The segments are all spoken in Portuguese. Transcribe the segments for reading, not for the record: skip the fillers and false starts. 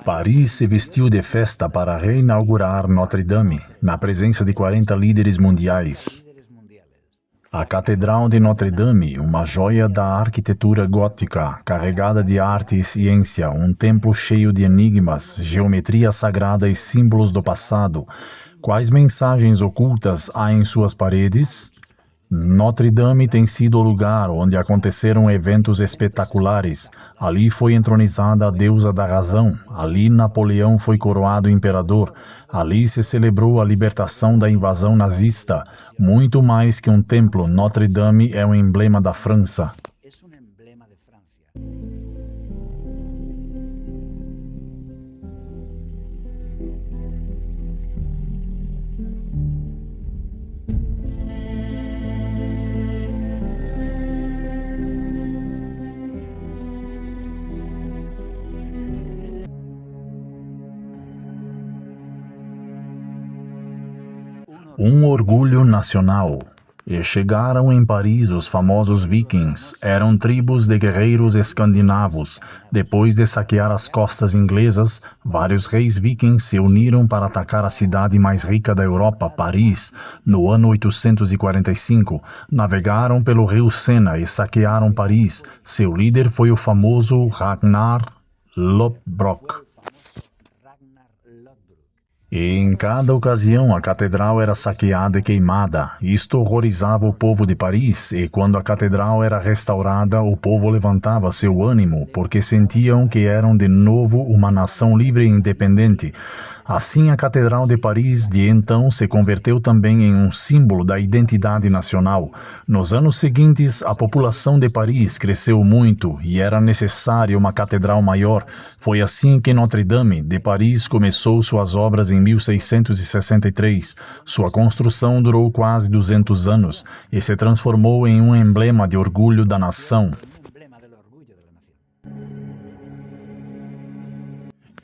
Paris se vestiu de festa para reinaugurar Notre-Dame, na presença de 40 líderes mundiais. A Catedral de Notre-Dame, uma joia da arquitetura gótica, carregada de arte e ciência, um templo cheio de enigmas, geometria sagrada e símbolos do passado. Quais mensagens ocultas há em suas paredes? Notre-Dame tem sido o lugar onde aconteceram eventos espetaculares. Ali foi entronizada a deusa da razão. Ali Napoleão foi coroado imperador. Ali se celebrou a libertação da invasão nazista. Muito mais que um templo, Notre-Dame é um emblema da França. Um orgulho nacional. E chegaram em Paris os famosos vikings. Eram tribos de guerreiros escandinavos. Depois de saquear as costas inglesas, vários reis vikings se uniram para atacar a cidade mais rica da Europa, Paris, no ano 845. Navegaram pelo rio Sena e saquearam Paris. Seu líder foi o famoso Ragnar Lodbrok. E em cada ocasião a catedral era saqueada e queimada. Isto horrorizava o povo de Paris, e quando a catedral era restaurada, o povo levantava seu ânimo, porque sentiam que eram de novo uma nação livre e independente. Assim, a Catedral de Paris de então se converteu também em um símbolo da identidade nacional. Nos anos seguintes, a população de Paris cresceu muito e era necessária uma catedral maior. Foi assim que Notre-Dame de Paris começou suas obras em 1663. Sua construção durou quase 200 anos e se transformou em um emblema de orgulho da nação.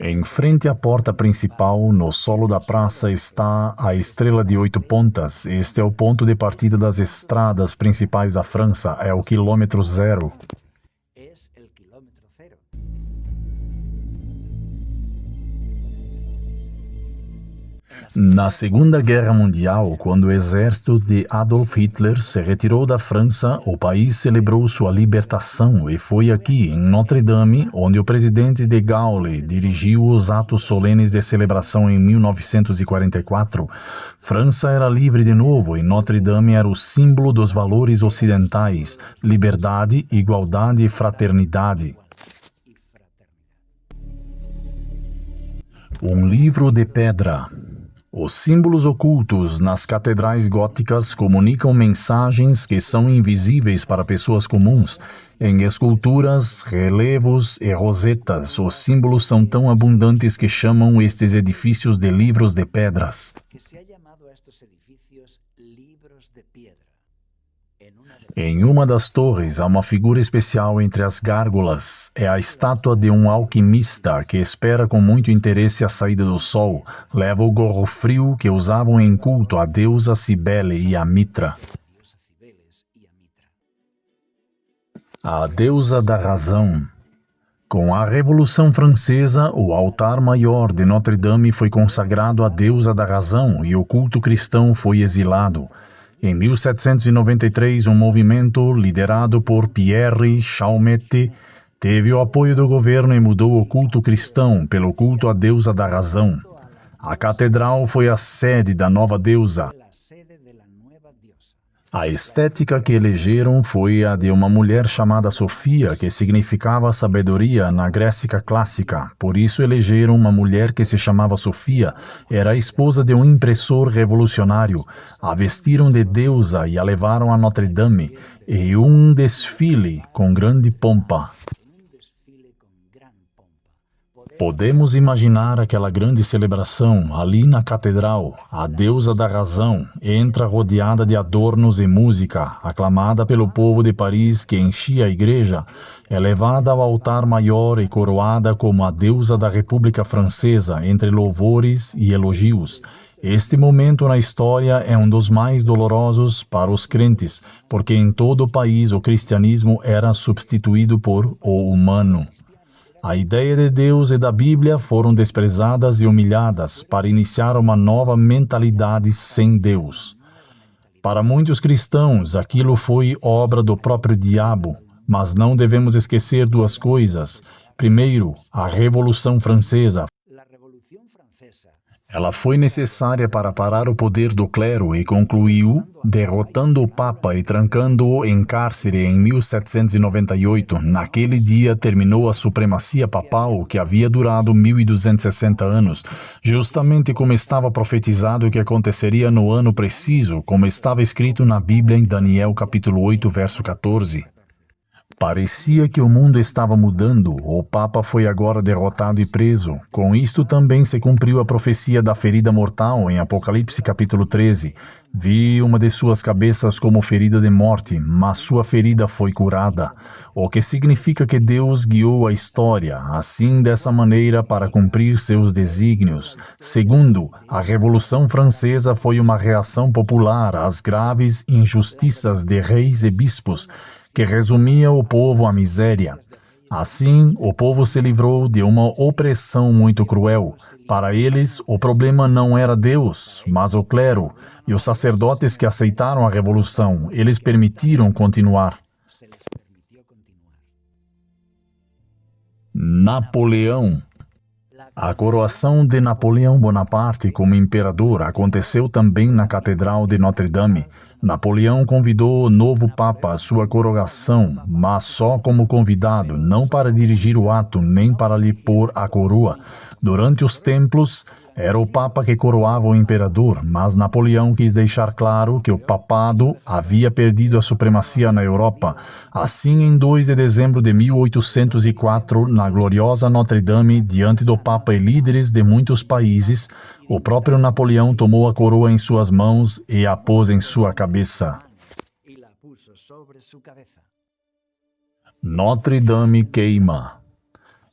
Em frente à porta principal, no solo da praça, está a Estrela de 8 Pontas. Este é o ponto de partida das estradas principais da França. É o quilômetro zero. Na Segunda Guerra Mundial, quando o exército de Adolf Hitler se retirou da França, o país celebrou sua libertação e foi aqui, em Notre-Dame, onde o presidente de Gaulle dirigiu os atos solenes de celebração em 1944. França era livre de novo e Notre-Dame era o símbolo dos valores ocidentais: liberdade, igualdade e fraternidade. Um livro de pedra. Os símbolos ocultos nas catedrais góticas comunicam mensagens que são invisíveis para pessoas comuns. Em esculturas, relevos e rosetas, os símbolos são tão abundantes que chamam estes edifícios de livros de pedras. Em uma das torres há uma figura especial entre as gárgulas. É a estátua de um alquimista que espera com muito interesse a saída do sol. Leva o gorro frio que usavam em culto à deusa Cibele e a Mitra. A deusa da razão. Com a Revolução Francesa, o altar maior de Notre-Dame foi consagrado à deusa da razão e o culto cristão foi exilado. Em 1793, um movimento liderado por Pierre Chaumette teve o apoio do governo e mudou o culto cristão pelo culto à deusa da razão. A catedral foi a sede da nova deusa. A estética que elegeram foi a de uma mulher chamada Sofia, que significava sabedoria na Grécia clássica. Por isso elegeram uma mulher que se chamava Sofia. Era a esposa de um impressor revolucionário. A vestiram de deusa e a levaram a Notre-Dame em um desfile com grande pompa. Podemos imaginar aquela grande celebração ali na catedral. A deusa da razão entra rodeada de adornos e música, aclamada pelo povo de Paris que enchia a igreja, é levada ao altar maior e coroada como a deusa da República Francesa, entre louvores e elogios. Este momento na história é um dos mais dolorosos para os crentes, porque em todo o país o cristianismo era substituído por o humano. A ideia de Deus e da Bíblia foram desprezadas e humilhadas para iniciar uma nova mentalidade sem Deus. Para muitos cristãos, aquilo foi obra do próprio diabo, mas não devemos esquecer duas coisas. Primeiro, a Revolução Francesa. Ela foi necessária para parar o poder do clero e concluiu derrotando o Papa e trancando-o em cárcere em 1798. Naquele dia terminou a supremacia papal que havia durado 1260 anos, justamente como estava profetizado que aconteceria no ano preciso, como estava escrito na Bíblia em Daniel capítulo 8, verso 14. Parecia que o mundo estava mudando. O Papa foi agora derrotado e preso. Com isto também se cumpriu a profecia da ferida mortal em Apocalipse capítulo 13. Vi uma de suas cabeças como ferida de morte, mas sua ferida foi curada. O que significa que Deus guiou a história, assim dessa maneira para cumprir seus desígnios. Segundo, a Revolução Francesa foi uma reação popular às graves injustiças de reis e bispos, que resumia o povo à miséria. Assim, o povo se livrou de uma opressão muito cruel. Para eles, o problema não era Deus, mas o clero, e os sacerdotes que aceitaram a revolução, eles permitiram continuar. Napoleão. A coroação de Napoleão Bonaparte como imperador aconteceu também na Catedral de Notre-Dame. Napoleão convidou o novo Papa à sua coroação, mas só como convidado, não para dirigir o ato, nem para lhe pôr a coroa. Durante os templos, era o Papa que coroava o imperador, mas Napoleão quis deixar claro que o papado havia perdido a supremacia na Europa. Assim, em 2 de dezembro de 1804, na gloriosa Notre-Dame, diante do Papa e líderes de muitos países, o próprio Napoleão tomou a coroa em suas mãos e a pôs em sua cabeça. Notre-Dame queima.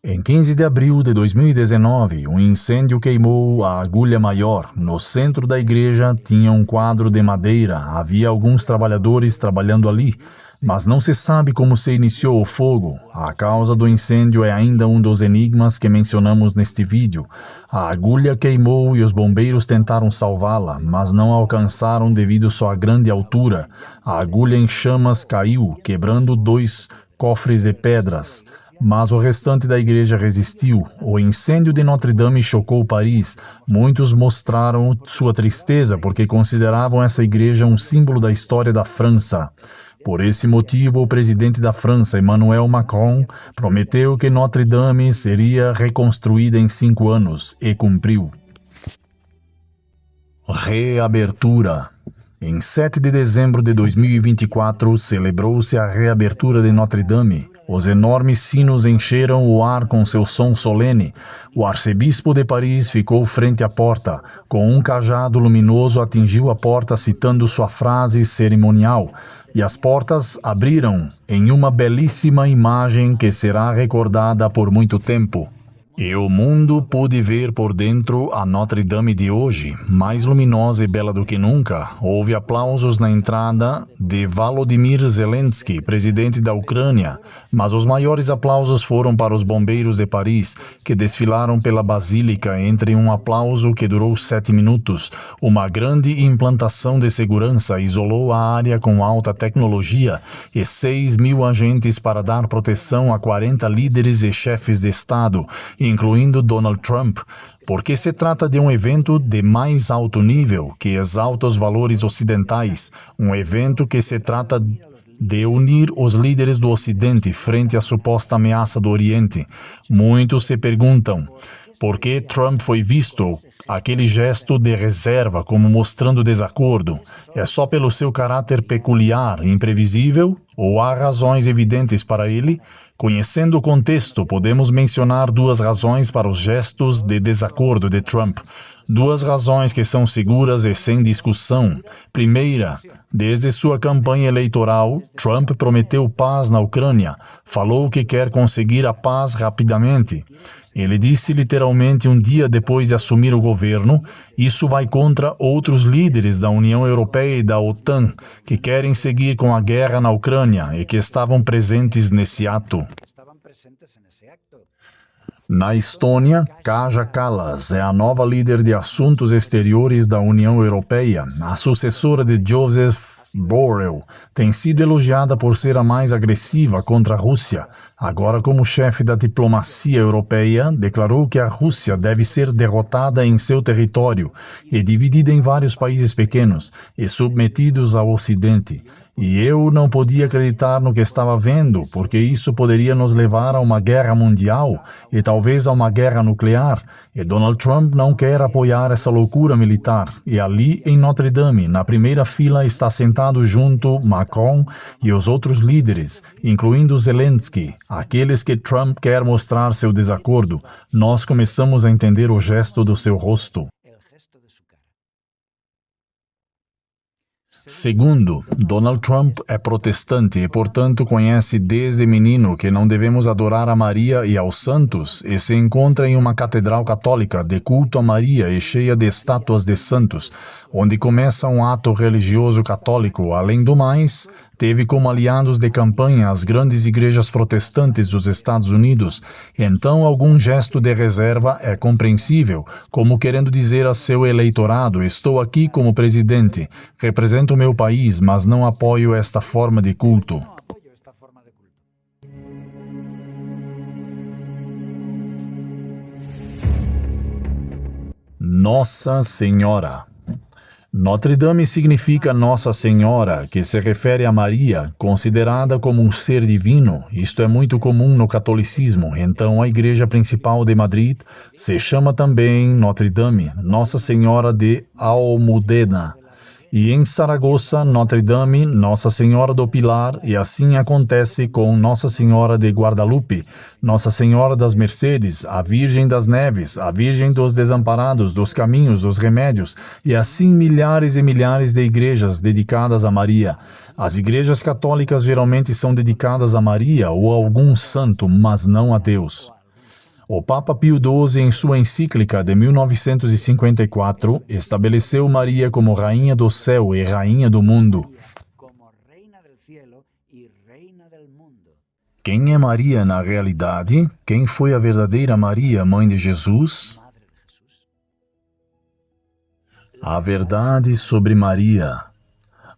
Em 15 de abril de 2019, um incêndio queimou a agulha maior. No centro da igreja tinha um quadro de madeira. Havia alguns trabalhadores trabalhando ali, mas não se sabe como se iniciou o fogo. A causa do incêndio é ainda um dos enigmas que mencionamos neste vídeo. A agulha queimou e os bombeiros tentaram salvá-la, mas não alcançaram devido à sua grande altura. A agulha em chamas caiu, quebrando 2 cofres de pedras. Mas o restante da igreja resistiu. O incêndio de Notre-Dame chocou Paris. Muitos mostraram sua tristeza porque consideravam essa igreja um símbolo da história da França. Por esse motivo, o presidente da França, Emmanuel Macron, prometeu que Notre-Dame seria reconstruída em 5 anos e cumpriu. Reabertura. Em 7 de dezembro de 2024, celebrou-se a reabertura de Notre-Dame. Os enormes sinos encheram o ar com seu som solene. O arcebispo de Paris ficou frente à porta. Com um cajado luminoso atingiu a porta citando sua frase cerimonial. E as portas abriram em uma belíssima imagem que será recordada por muito tempo. E o mundo pôde ver por dentro a Notre-Dame de hoje, mais luminosa e bela do que nunca. Houve aplausos na entrada de Volodymyr Zelensky, presidente da Ucrânia, mas os maiores aplausos foram para os bombeiros de Paris, que desfilaram pela basílica entre um aplauso que durou 7 minutos. Uma grande implantação de segurança isolou a área com alta tecnologia e 6.000 agentes para dar proteção a 40 líderes e chefes de Estado, incluindo Donald Trump, porque se trata de um evento de mais alto nível que exalta os valores ocidentais, um evento que se trata de unir os líderes do Ocidente frente à suposta ameaça do Oriente. Muitos se perguntam por que Trump foi visto aquele gesto de reserva como mostrando desacordo. É só pelo seu caráter peculiar, imprevisível, ou há razões evidentes para ele? Conhecendo o contexto, podemos mencionar 2 razões para os gestos de desacordo de Trump. 2 razões que são seguras e sem discussão. Primeira, desde sua campanha eleitoral, Trump prometeu paz na Ucrânia. Falou que quer conseguir a paz rapidamente. Ele disse literalmente um dia depois de assumir o governo, isso vai contra outros líderes da União Europeia e da OTAN, que querem seguir com a guerra na Ucrânia e que estavam presentes nesse ato. Na Estônia, Kaja Kallas é a nova líder de assuntos exteriores da União Europeia, a sucessora de Joseph Borrell. Tem sido elogiada por ser a mais agressiva contra a Rússia. Agora, como chefe da diplomacia europeia, declarou que a Rússia deve ser derrotada em seu território e dividida em vários países pequenos e submetidos ao Ocidente. E eu não podia acreditar no que estava vendo, porque isso poderia nos levar a uma guerra mundial e talvez a uma guerra nuclear. E Donald Trump não quer apoiar essa loucura militar. E ali, em Notre Dame, na primeira fila, está sentado junto Macron e os outros líderes, incluindo Zelensky, aqueles que Trump quer mostrar seu desacordo. Nós começamos a entender o gesto do seu rosto. Segundo, Donald Trump é protestante e, portanto, conhece desde menino que não devemos adorar a Maria e aos santos e se encontra em uma catedral católica de culto a Maria e cheia de estátuas de santos, onde começa um ato religioso católico. Além do mais, teve como aliados de campanha as grandes igrejas protestantes dos Estados Unidos. Então, algum gesto de reserva é compreensível, como querendo dizer a seu eleitorado: estou aqui como presidente, represento o meu país, mas não apoio esta forma de culto. Nossa Senhora. Notre Dame significa Nossa Senhora, que se refere a Maria, considerada como um ser divino. Isto é muito comum no catolicismo. Então, a igreja principal de Madrid se chama também Notre Dame, Nossa Senhora de Almudena. E em Saragoça, Notre Dame, Nossa Senhora do Pilar, e assim acontece com Nossa Senhora de Guadalupe, Nossa Senhora das Mercedes, a Virgem das Neves, a Virgem dos Desamparados, dos Caminhos, dos Remédios, e assim milhares e milhares de igrejas dedicadas a Maria. As igrejas católicas geralmente são dedicadas a Maria ou a algum santo, mas não a Deus. O Papa Pio XII, em sua encíclica de 1954, estabeleceu Maria como Rainha do Céu e Rainha do Mundo. Quem é Maria na realidade? Quem foi a verdadeira Maria, mãe de Jesus? A verdade sobre Maria.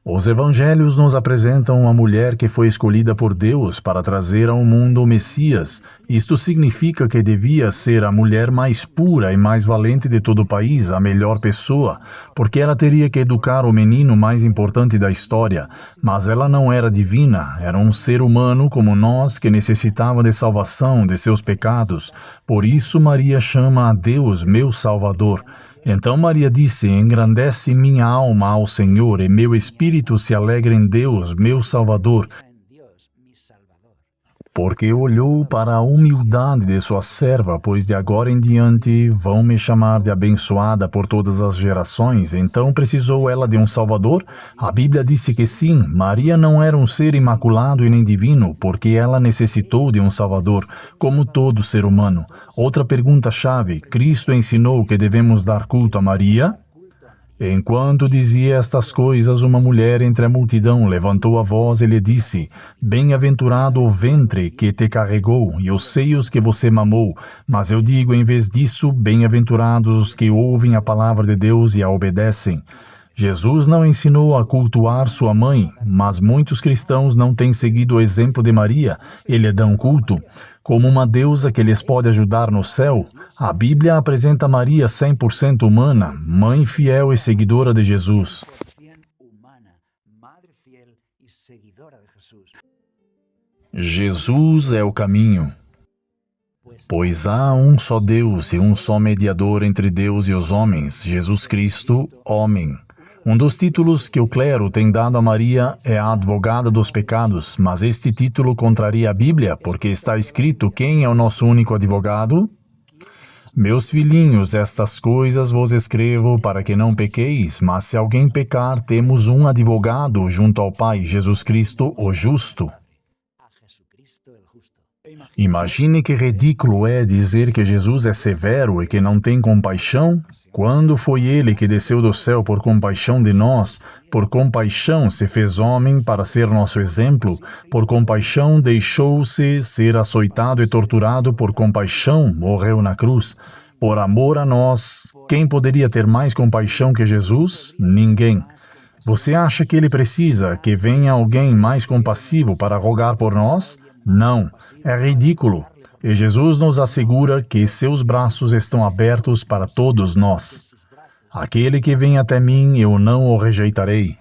Os evangelhos nos apresentam uma mulher que foi escolhida por Deus para trazer ao mundo o Messias. Isto significa que devia ser a mulher mais pura e mais valente de todo o país, a melhor pessoa, porque ela teria que educar o menino mais importante da história. Mas ela não era divina, era um ser humano como nós que necessitava de salvação de seus pecados. Por isso Maria chama a Deus meu Salvador. Então Maria disse: engrandece minha alma ao Senhor, e meu espírito se alegra em Deus, meu Salvador, porque olhou para a humildade de sua serva, pois de agora em diante vão me chamar de abençoada por todas as gerações. Então precisou ela de um Salvador? A Bíblia disse que sim. Maria não era um ser imaculado e nem divino, porque ela necessitou de um Salvador, como todo ser humano. Outra pergunta-chave: Cristo ensinou que devemos dar culto a Maria? Enquanto dizia estas coisas, uma mulher entre a multidão levantou a voz e lhe disse: bem-aventurado o ventre que te carregou e os seios que você mamou. Mas eu digo, em vez disso, bem-aventurados os que ouvem a palavra de Deus e a obedecem. Jesus não ensinou a cultuar sua mãe, mas muitos cristãos não têm seguido o exemplo de Maria e lhe dão culto como uma deusa que lhes pode ajudar no céu. A Bíblia apresenta Maria 100% humana, mãe fiel e seguidora de Jesus. Jesus é o caminho. Pois há um só Deus e um só mediador entre Deus e os homens, Jesus Cristo, homem. Um dos títulos que o clero tem dado a Maria é a advogada dos pecados, mas este título contraria a Bíblia, porque está escrito: quem é o nosso único advogado? Meus filhinhos, estas coisas vos escrevo para que não pequeis, mas se alguém pecar, temos um advogado junto ao Pai, Jesus Cristo, o justo. Imagine que ridículo é dizer que Jesus é severo e que não tem compaixão. Quando foi Ele que desceu do céu por compaixão de nós, por compaixão se fez homem para ser nosso exemplo, por compaixão deixou-se ser açoitado e torturado, por compaixão morreu na cruz. Por amor a nós, quem poderia ter mais compaixão que Jesus? Ninguém. Você acha que Ele precisa que venha alguém mais compassivo para rogar por nós? Não, é ridículo. E Jesus nos assegura que seus braços estão abertos para todos nós. Aquele que vem até mim, eu não o rejeitarei.